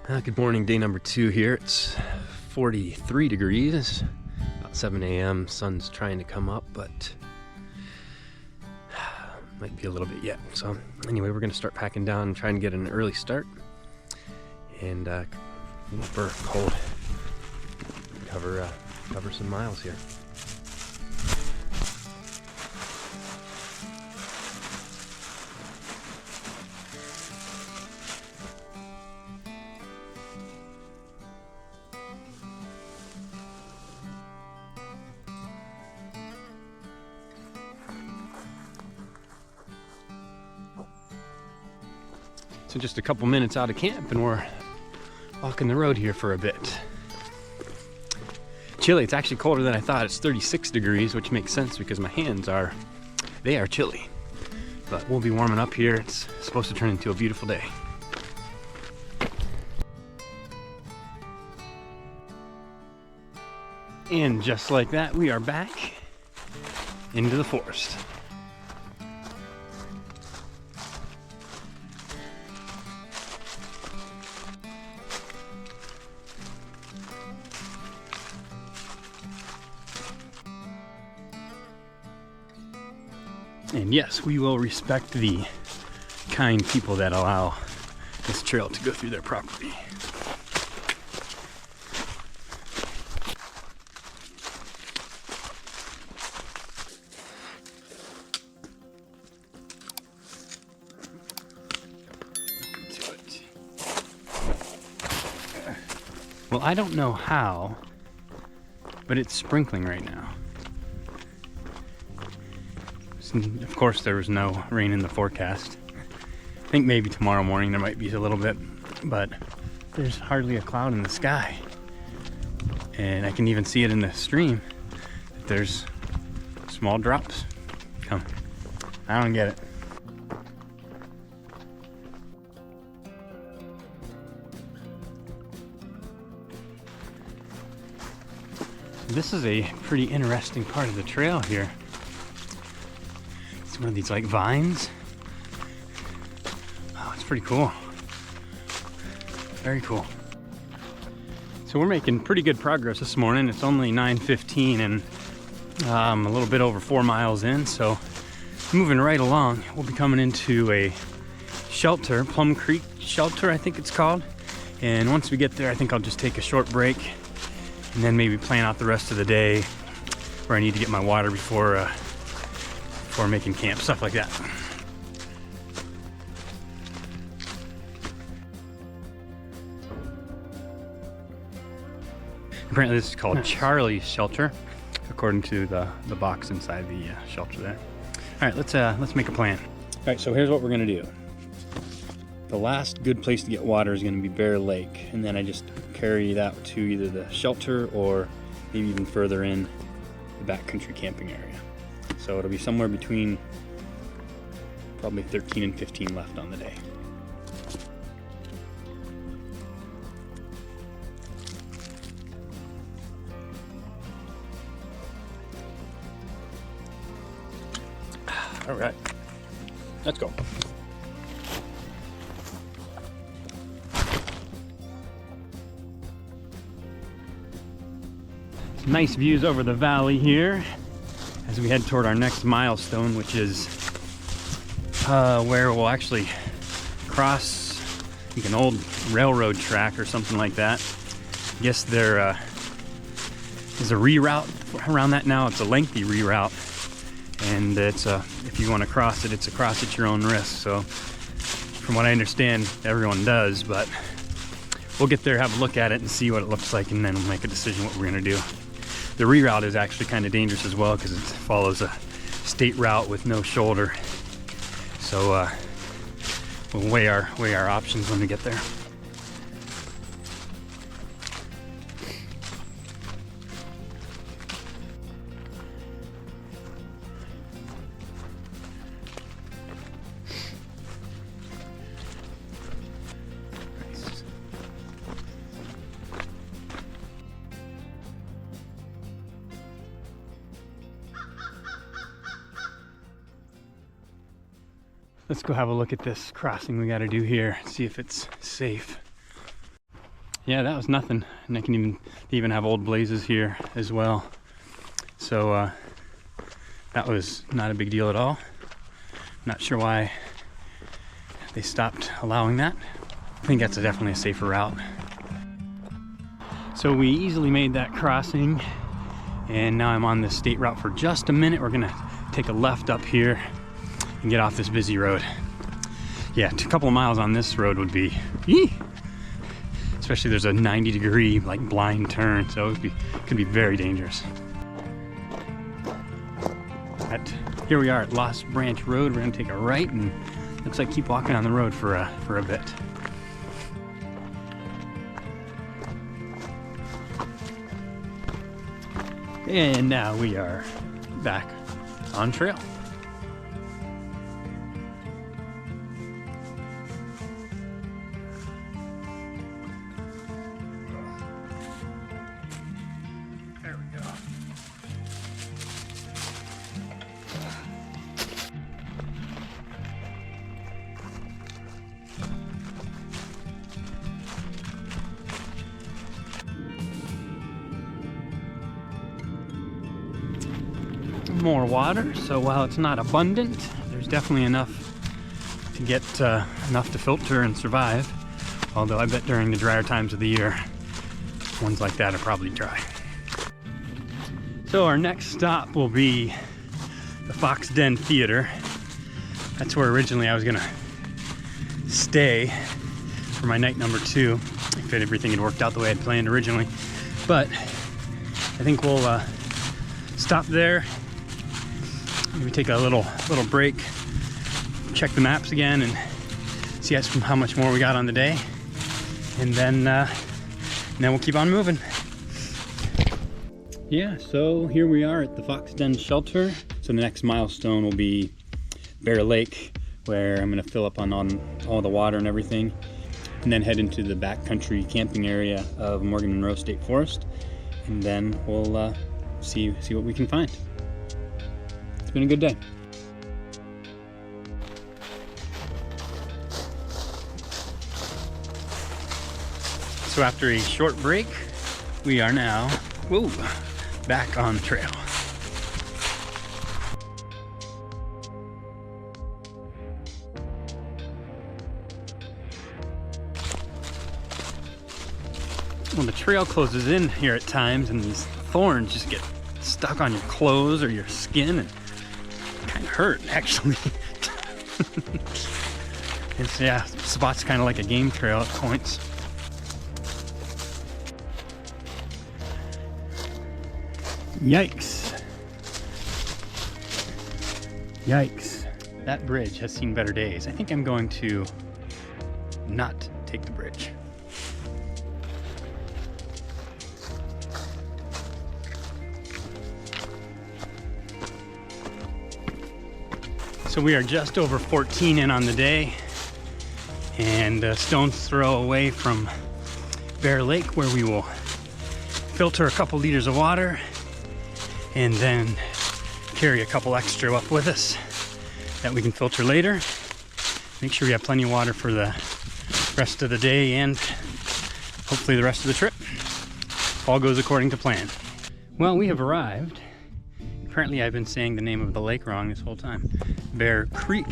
Good morning, day number 2 here. It's 43 degrees, about 7 a.m. Sun's trying to come up, but might be a little bit yet. So anyway, we're gonna start packing down and trying to get an early start and for cold cover some miles here. So just a couple minutes out of camp and we're walking the road here for a bit. Chilly, it's actually colder than I thought. It's 36 degrees, which makes sense because my hands are chilly. But we'll be warming up here. It's supposed to turn into a beautiful day. And just like that, we are back into the forest. And yes, we will respect the kind people that allow this trail to go through their property. Well, I don't know how, but it's sprinkling right now. Of course, there was no rain in the forecast. I think maybe tomorrow morning there might be a little bit, but there's hardly a cloud in the sky. And I can even see it in the stream. There's small drops coming. I don't get it. This is a pretty interesting part of the trail here. It's one of these like vines. Oh, it's pretty cool. Very cool. So we're making pretty good progress this morning. It's only 9:15 and a little bit over 4 miles in, so moving right along. We'll be coming into a shelter, Plum Creek Shelter, I think it's called. And once we get there, I think I'll just take a short break and then maybe plan out the rest of the day where I need to get my water before making camp, stuff like that. Apparently this is called Charlie's Shelter, according to the box inside the shelter there. All right, let's make a plan. All right, so here's what we're gonna do. The last good place to get water is gonna be Bear Lake, and then I just carry that to either the shelter or maybe even further in the backcountry camping area. So it'll be somewhere between probably 13 and 15 left on the day. All right, let's go. Nice views over the valley here as we head toward our next milestone, which is where we'll actually cross like an old railroad track or something like that. I guess there is a reroute around that now. It's a lengthy reroute, and it's if you want to cross it, it's a cross at your own risk. So from what I understand, everyone does, but we'll get there, have a look at it and see what it looks like, and then we'll make a decision what we're gonna do. The reroute is actually kind of dangerous as well because it follows a state route with no shoulder. So we'll weigh our options when we get there. Let's go have a look at this crossing we got to do here, see if it's safe. Yeah, that was nothing. And they even have old blazes here as well. So that was not a big deal at all. Not sure why they stopped allowing that. I think that's definitely a safer route. So we easily made that crossing, and now I'm on the state route for just a minute. We're gonna take a left up here and get off this busy road. Yeah, a couple of miles on this road would be, especially there's a 90-degree like blind turn, so it could be very dangerous. Here we are at Lost Branch Road. We're gonna take a right and looks like keep walking on the road for a bit. And now we are back on trail. There we go. More water, so while it's not abundant, there's definitely enough to get enough to filter and survive. Although I bet during the drier times of the year, ones like that are probably dry. So our next stop will be the Fox Den Theater. That's where originally I was gonna stay for my night number 2, if everything had worked out the way I'd planned originally. But I think we'll stop there. Maybe take a little break, check the maps again, and see how much more we got on the day, and then we'll keep on moving. Yeah, so here we are at the Fox Den shelter. So the next milestone will be Bear Lake, where I'm gonna fill up on all the water and everything, and then head into the backcountry camping area of Morgan Monroe State Forest, and then we'll see what we can find. It's been a good day. So after a short break, we are now back on trail. Well, the trail closes in here at times, and these thorns just get stuck on your clothes or your skin, and kind of hurt, actually. Spot's kind of like a game trail at points. Yikes. Yikes. That bridge has seen better days. I think I'm going to not take the bridge. So we are just over 14 in on the day, and a stone's throw away from Bear Lake, where we will filter a couple liters of water and then carry a couple extra up with us that we can filter later. Make sure we have plenty of water for the rest of the day and hopefully the rest of the trip. All goes according to plan. Well, we have arrived. Apparently I've been saying the name of the lake wrong this whole time. Bear Creek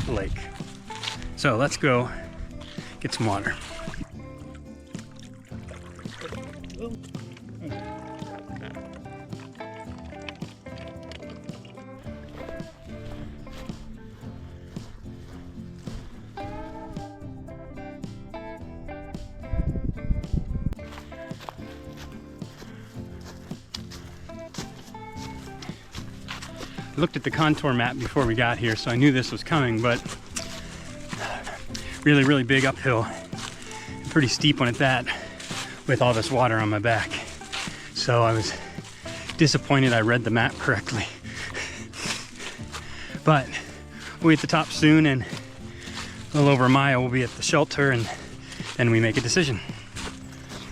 Lake. So let's go get some water. I looked at the contour map before we got here, so I knew this was coming, but really, really big uphill. Pretty steep one at that, with all this water on my back. So I was disappointed I read the map correctly. But we'll be at the top soon, and a little over a mile we'll be at the shelter, and then we make a decision.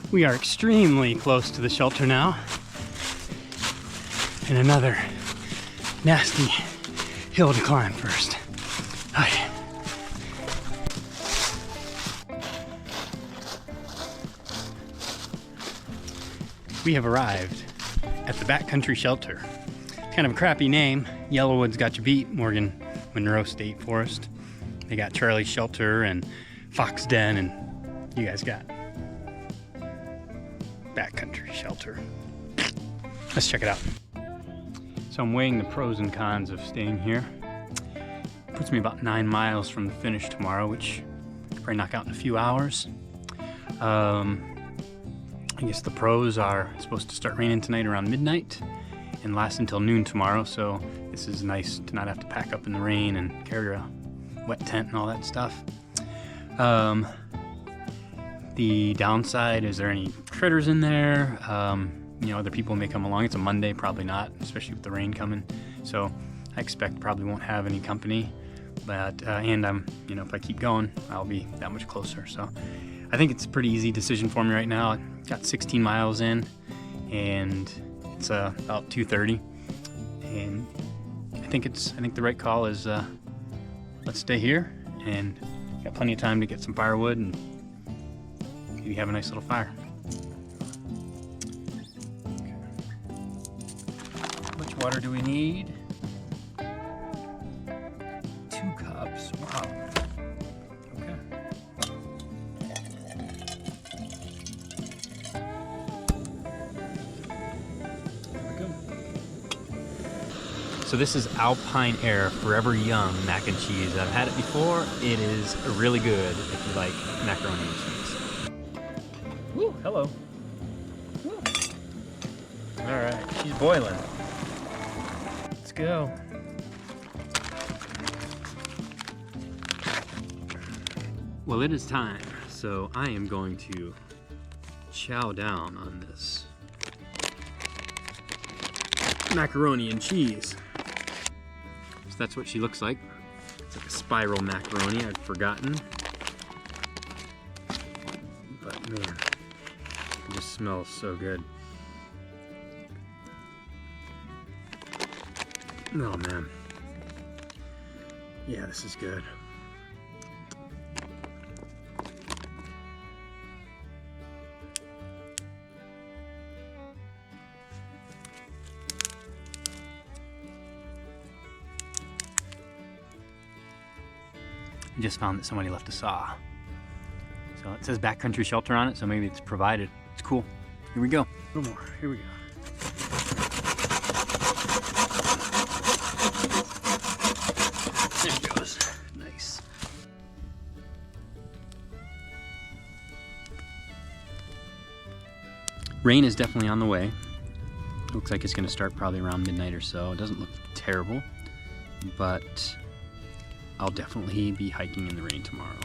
We are extremely close to the shelter now, and another nasty hill to climb first. We have arrived at the Backcountry Shelter. Kind of a crappy name. Yellowwood's got you beat, Morgan Monroe State Forest. They got Charlie's Shelter and Fox Den, and you guys got Backcountry Shelter. Let's check it out. So I'm weighing the pros and cons of staying here. It puts me about 9 miles from the finish tomorrow, which I'll probably knock out in a few hours. I guess the pros are it's supposed to start raining tonight around midnight and last until noon tomorrow, so this is nice to not have to pack up in the rain and carry a wet tent and all that stuff. The downside, is there any critters in there? You know, other people may come along. It's a Monday, probably not, especially with the rain coming. So I expect probably won't have any company, but and I'm, you know, if I keep going, I'll be that much closer. So I think it's a pretty easy decision for me right now. I got 16 miles in, and it's about 2:30, and I think the right call is let's stay here, and got plenty of time to get some firewood and maybe have a nice little fire. Okay. How much water do we need? 2 cups. Wow. Okay. There we go. So this is Alpine Air Forever Young mac and cheese. I've had it before. It is really good if you like macaroni and cheese. Woo, hello. Woo. All right, she's boiling. Let's go. Well, it is time, so I am going to chow down on this macaroni and cheese. So that's what she looks like. It's like a spiral macaroni. I'd forgotten. But man, it just smells so good. Oh man. Yeah, this is good. I just found that somebody left a saw. So it says Backcountry Shelter on it, so maybe it's provided. It's cool. Here we go. A little more. Here we go. There it goes. Nice. Rain is definitely on the way. Looks like it's going to start probably around midnight or so. It doesn't look terrible, but I'll definitely be hiking in the rain tomorrow.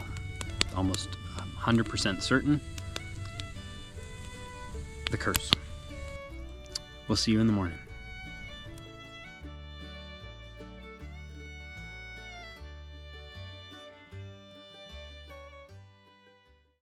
Almost 100% certain. The curse. We'll see you in the morning.